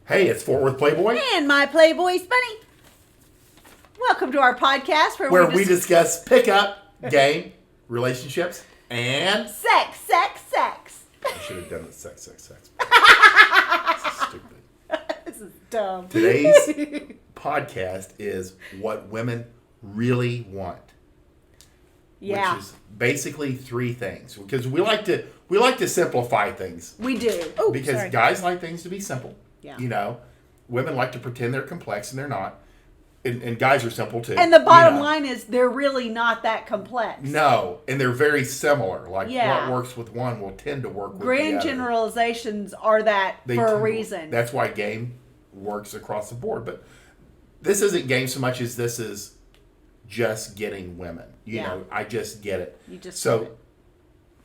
Hey, it's Fort Worth Playboy. And my Playboys Bunny. Welcome to our podcast where we discuss pickup, game, relationships, and... Sex. I should have done the sex. This is stupid. This is dumb. Today's podcast is what women really want. Yeah. Which is basically three things. Because we like to simplify things. We do. Oh, because sorry. Guys like things to be simple. Yeah. You know, women like to pretend they're complex and they're not. And guys are simple too. And the bottom line is they're really not that complex. No, and they're very similar. Like Yeah. what works with one will tend to work with Grand the other. generalizations are that for a reason. That's why game works across the board. But this isn't game so much as this is just getting women. You know, I just get it. You just so, get it.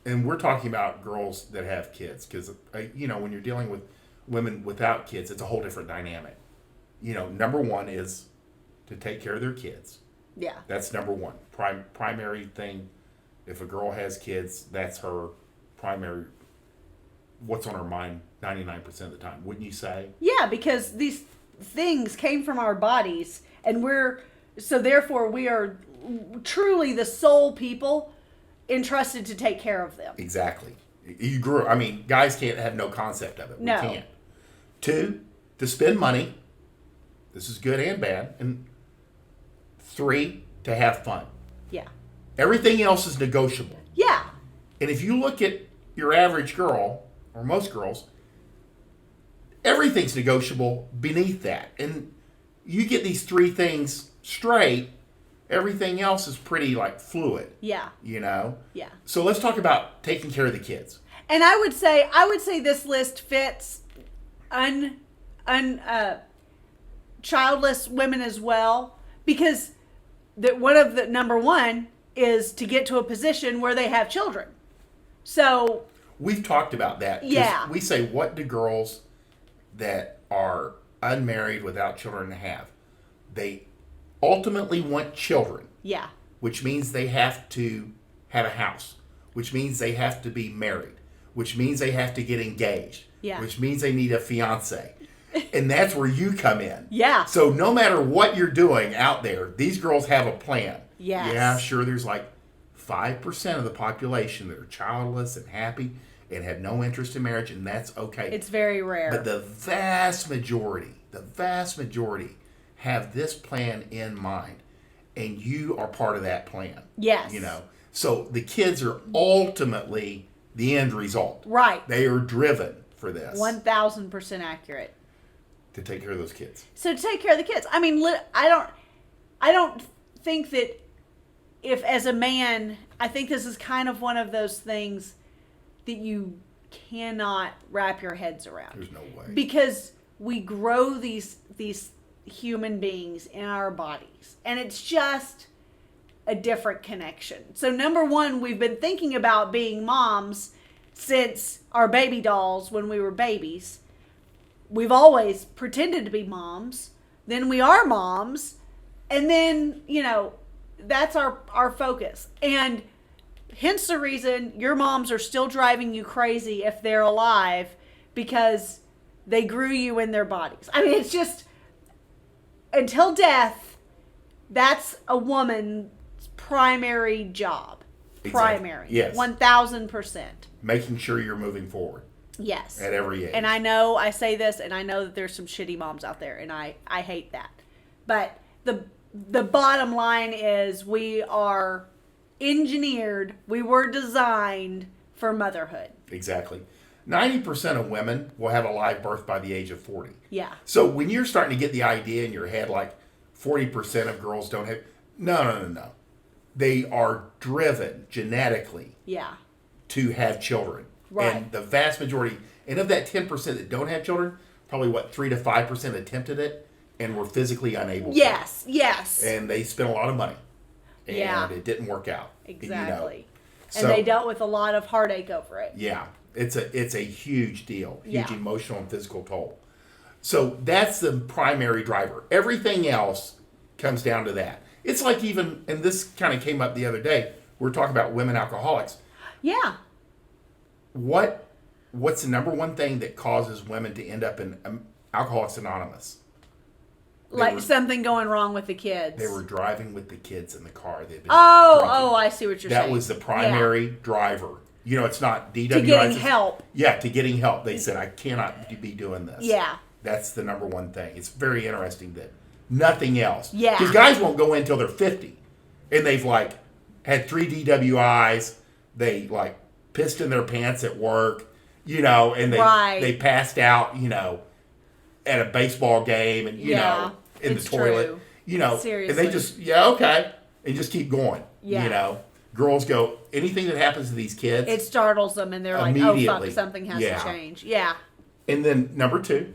And we're talking about girls that have kids because, you know, when you're dealing with women without kids, it's a whole different dynamic. You know, number one is to take care of their kids. Yeah. That's number one. Primary thing. If a girl has kids, that's her primary, what's on her mind 99% of the time. Wouldn't you say? Yeah, because these things came from our bodies, and therefore we are truly the sole people entrusted to take care of them. Exactly. You grew. I mean, guys can't have no concept of it. No. We can't. Two, to spend money. This is good and bad. And three, to have fun. Yeah. Everything else is negotiable. Yeah. And if you look at your average girl, or most girls, everything's negotiable beneath that. And you get these three things straight, everything else is pretty like fluid. Yeah. You know? Yeah. So let's talk about taking care of the kids. And I would say this list fits childless women as well, because one of the number one is to get to a position where they have children. So we've talked about that. Yeah. We say, what do girls that are unmarried without children have? They ultimately want children. Yeah. Which means they have to have a house. Which means they have to be married. Which means they have to get engaged. Yeah. Which means they need a fiance. And that's where you come in. Yeah. So no matter what you're doing out there, these girls have a plan. Yes. Yeah, sure, there's like 5% of the population that are childless and happy and have no interest in marriage, and that's okay. It's very rare. But the vast majority have this plan in mind, and you are part of that plan. Yes. You know, so the kids are ultimately the end result. Right. They are driven for this. 1,000% accurate. To take care of those kids. So to take care of the kids. I mean, I don't think that if as a man, I think this is kind of one of those things that you cannot wrap your heads around. There's no way. Because we grow these human beings in our bodies, and it's just a different connection. So number one, we've been thinking about being moms since our baby dolls when we were babies. We've always pretended to be moms. Then we are moms. And then, you know, that's our focus. And hence the reason your moms are still driving you crazy if they're alive, because they grew you in their bodies. I mean, it's just, until death, that's a woman's primary job. Exactly. Primary. Yes. 1,000%. Making sure you're moving forward. Yes. At every age. And I know I say this, and I know that there's some shitty moms out there, and I hate that. But the bottom line is we are engineered, we were designed for motherhood. Exactly. 90% of women will have a live birth by the age of 40. Yeah. So when you're starting to get the idea in your head, like 40% of girls don't have... No. They are driven genetically to have children. Right. And the vast majority, and of that 10% that don't have children, probably 3 to 5% attempted it and were physically unable to. Yes. And they spent a lot of money. And it didn't work out. Exactly. You know. And they dealt with a lot of heartache over it. Yeah. It's a huge deal. Huge Yeah. emotional and physical toll. So that's the primary driver. Everything else comes down to that. It's like even, and this kind of came up the other day, we're talking about women alcoholics. Yeah. What's the number one thing that causes women to end up in Alcoholics Anonymous. Like something going wrong with the kids. They were driving with the kids in the car. They'd been drinking. I see what you're saying. That was the primary driver. You know, it's not DWI. To getting help. Yeah, to getting help. They said, I cannot be doing this. Yeah. That's the number one thing. It's very interesting that nothing else. Yeah. Because guys won't go in until they're 50. And they've, like, had 3 DWIs. They, like, pissed in their pants at work, you know, and they passed out, you know, at a baseball game and, you know, in the toilet. True. You know, Seriously. and they just, okay, and just keep going. Yeah. You know, girls go, anything that happens to these kids. It startles them and they're like, oh, fuck, something has to change. Yeah. And then number 2,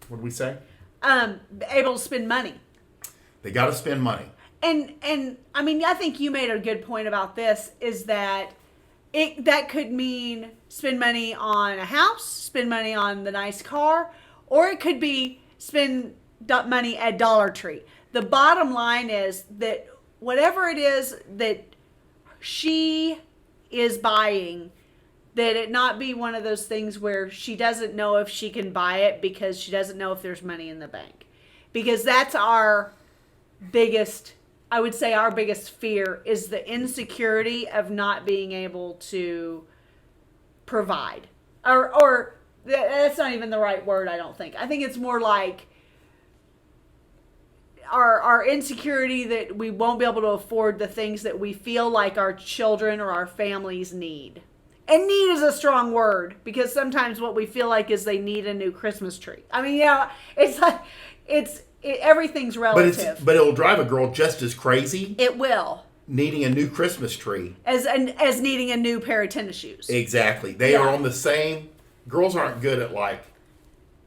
what did we say? Able to spend money. They got to spend money. And I mean, I think you made a good point about this, is that that could mean spend money on a house, spend money on the nice car, or it could be spend money at Dollar Tree. The bottom line is that whatever it is that she is buying, that it not be one of those things where she doesn't know if she can buy it because she doesn't know if there's money in the bank. Because that's our biggest, I would say our biggest fear, is the insecurity of not being able to provide. Or that's not even the right word, I don't think. I think it's more like our insecurity that we won't be able to afford the things that we feel like our children or our families need. And need is a strong word, because sometimes what we feel like is they need a new Christmas tree. I mean, yeah, it's like, everything's relative. But it'll drive a girl just as crazy. It will. Needing a new Christmas tree. As needing a new pair of tennis shoes. Exactly. They are on the same. Girls aren't good at, like,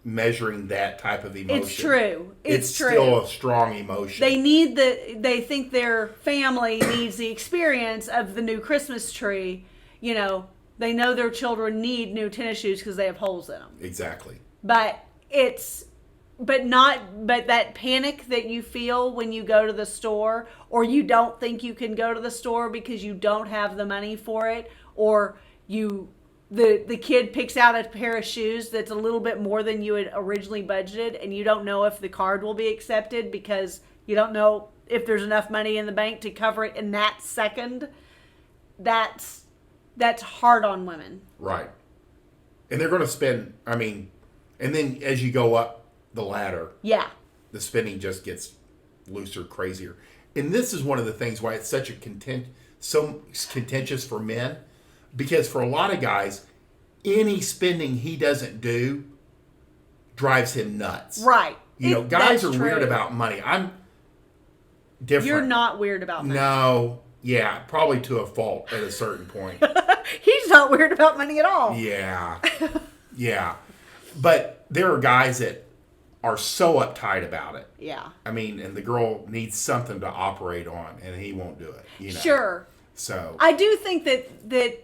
measuring that type of emotion. It's true. It's true. Still a strong emotion. They think their family needs the experience of the new Christmas tree. You know, they know their children need new tennis shoes because they have holes in them. Exactly. But that panic that you feel when you go to the store, or you don't think you can go to the store because you don't have the money for it, or the kid picks out a pair of shoes that's a little bit more than you had originally budgeted, and you don't know if the card will be accepted because you don't know if there's enough money in the bank to cover it in that second. That's hard on women. Right. And they're going to spend, I mean, and then as you go up the ladder, the spending just gets looser, crazier. And this is one of the things why it's such a so contentious for men, because for a lot of guys, any spending he doesn't do drives him nuts. Right. You know, guys are weird about money. I'm different. You're not weird about money. No. Yeah, probably to a fault at a certain point. He's not weird about money at all. Yeah. Yeah. But there are guys that are so uptight about it. Yeah. I mean, and the girl needs something to operate on, and he won't do it. You know? Sure. So I do think that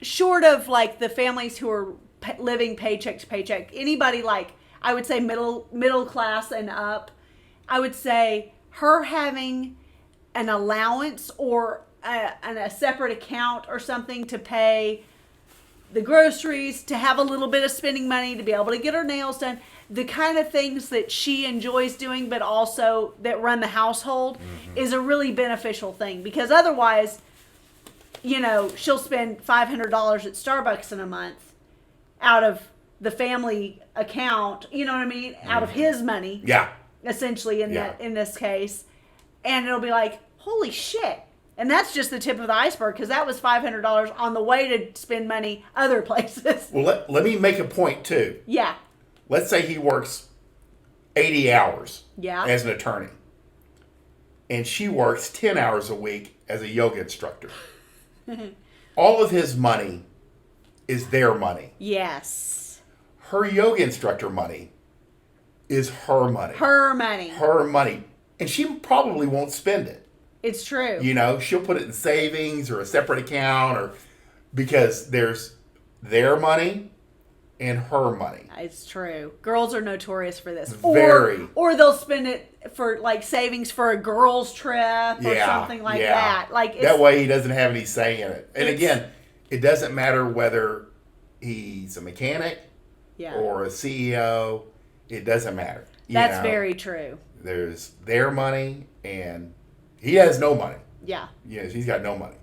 short of like the families who are living paycheck to paycheck, anybody like, I would say middle class and up, I would say her having an allowance or a separate account or something to pay the groceries, to have a little bit of spending money, to be able to get her nails done, the kind of things that she enjoys doing, but also that run the household, is a really beneficial thing. Because otherwise, you know, she'll spend $500 at Starbucks in a month out of the family account, you know what I mean? Out of his money. Yeah. Essentially in this case. And it'll be like, holy shit. And that's just the tip of the iceberg, because that was $500 on the way to spend money other places. Well, let me make a point, too. Yeah. Let's say he works 80 hours as an attorney. And she works 10 hours a week as a yoga instructor. All of his money is their money. Yes. Her yoga instructor money is her money. Her money. Her money. And she probably won't spend it. It's true. You know, she'll put it in savings or a separate account, or because there's their money and her money. It's true. Girls are notorious for this. Very. Or they'll spend it for like savings for a girls' trip or something like that. Like that way he doesn't have any say in it. And again, it doesn't matter whether he's a mechanic or a CEO. It doesn't matter. That's very true. There's their money, and he has no money. Yeah. Yes, he's got no money.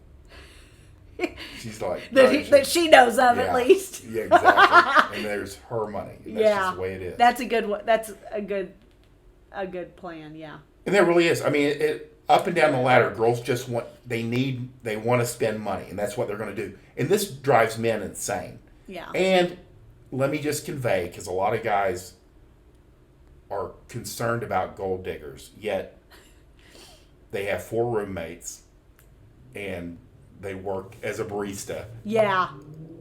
She's like that she knows of, at least. Yeah, exactly. And there's her money. And that's just the way it is. That's a good one. That's a good plan. Yeah. And there really is. I mean, up and down the ladder, girls just want to spend money, and that's what they're going to do. And this drives men insane. Yeah. And let me just convey, because a lot of guys are concerned about gold diggers, yet they have 4 roommates, and they work as a barista. Yeah.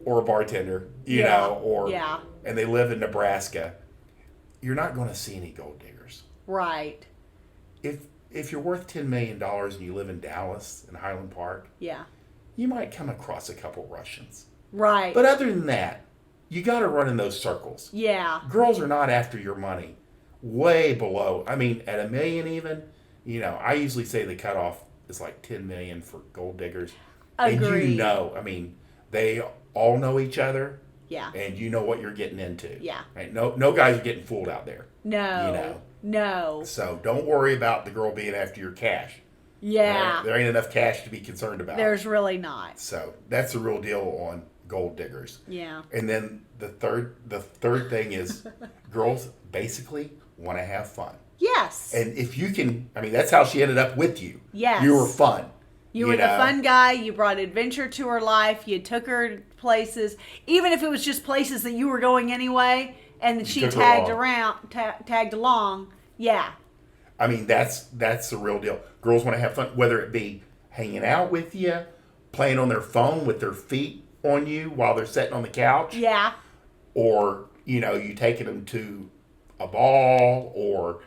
Or a bartender, you know, and they live in Nebraska. You're not going to see any gold diggers. Right. If you're worth $10 million and you live in Dallas, in Highland Park, you might come across a couple Russians. Right. But other than that, you got to run in those circles. Yeah. Girls are not after your money. Way below. I mean, at $1 million even, you know, I usually say the cutoff is like $10 million for gold diggers. Agreed. And you know, I mean, they all know each other. Yeah. And you know what you're getting into. Yeah. Right? No guys are getting fooled out there. No. You know. No. So don't worry about the girl being after your cash. Yeah. There ain't enough cash to be concerned about. There's really not. So that's the real deal on gold diggers. Yeah. And then the third thing is girls basically want to have fun. Yes. And if you can, I mean, that's how she ended up with you. Yes. You were fun. You were the fun guy. You brought adventure to her life. You took her places, even if it was just places that you were going anyway, and she tagged along. Yeah. I mean, that's the real deal. Girls want to have fun, whether it be hanging out with you, playing on their phone with their feet on you while they're sitting on the couch. Yeah. Or, you know, you taking them to a ball or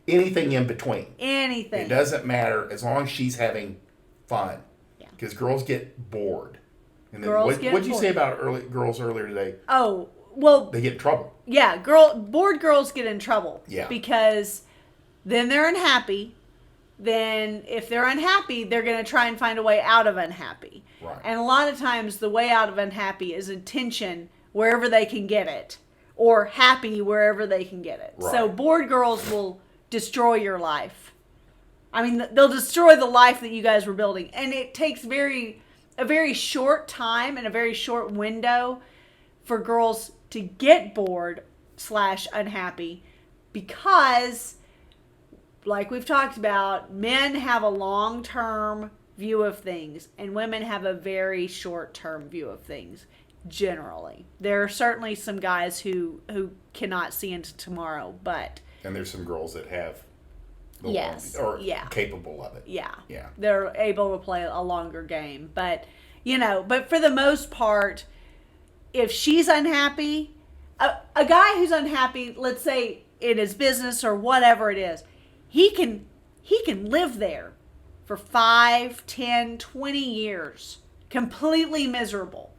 anything in between. Anything. It doesn't matter as long as she's having fun. Yeah. Because girls get bored. And then what'd you say about girls earlier today? Oh, well, they get in trouble. Yeah, bored girls get in trouble. Yeah. Because then they're unhappy. Then if they're unhappy, they're going to try and find a way out of unhappy. Right. And a lot of times the way out of unhappy is attention wherever they can get it, or happy wherever they can get it. Right. So bored girls will destroy your life. I mean, they'll destroy the life that you guys were building. And it takes a very short time and a very short window for girls to get bored / unhappy, because, like we've talked about, men have a long-term view of things and women have a very short-term view of things, generally. There are certainly some guys who cannot see into tomorrow, but... And there's some girls that have... capable of it. Yeah. Yeah. They're able to play a longer game. But, but for the most part, if she's unhappy, a guy who's unhappy, let's say in his business or whatever it is, he can live there for 5, 10, 20 years, completely miserable.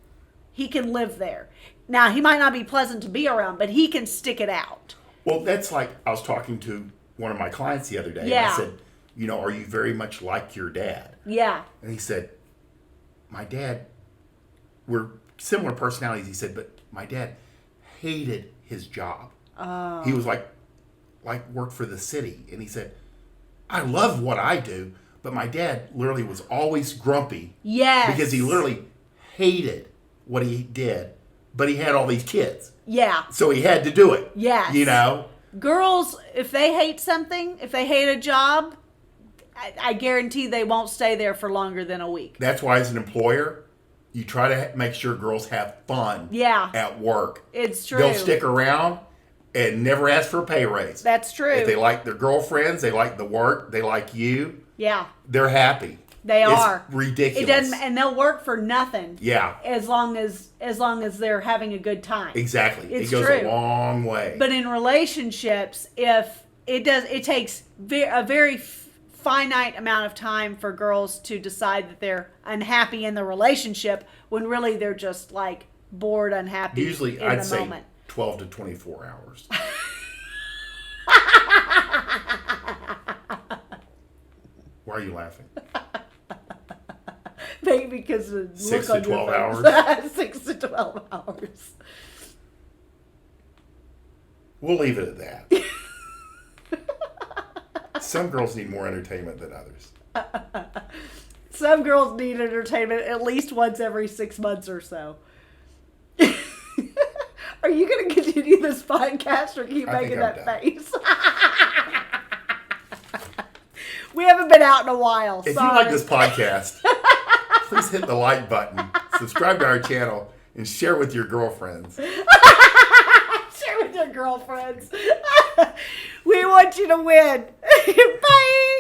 He can live there. Now, he might not be pleasant to be around, but he can stick it out. Well, that's like, I was talking to one of my clients the other day, and I said, are you very much like your dad? Yeah. And he said, my dad, we're similar personalities. He said, but my dad hated his job. Oh. He was like worked for the city. And he said, I love what I do, but my dad literally was always grumpy. Yes. Because he literally hated what he did, but he had all these kids. Yeah. So he had to do it. Yes. Girls, if they hate something, if they hate a job, I guarantee they won't stay there for longer than a week. That's why as an employer, you try to make sure girls have fun at work. It's true. They'll stick around and never ask for a pay raise. That's true. If they like their girlfriends, they like the work, they like you. Yeah. They're happy. They are. It's ridiculous. It doesn't, and they'll work for nothing. Yeah. As long as they're having a good time. Exactly. It goes a long way. But in relationships, it takes a very finite amount of time for girls to decide that they're unhappy in the relationship when really they're just like bored, unhappy. Usually, I'd say 12 to 24 hours. Why are you laughing? Maybe because the 6 to 12 hours. 6 to 12 hours. We'll leave it at that. Some girls need more entertainment than others. Some girls need entertainment at least once every 6 months or so. Are you going to continue this podcast or keep making that face? We haven't been out in a while. If you like this podcast, please hit the like button, subscribe to our channel, and share with your girlfriends. Share with your girlfriends. We want you to win. Bye.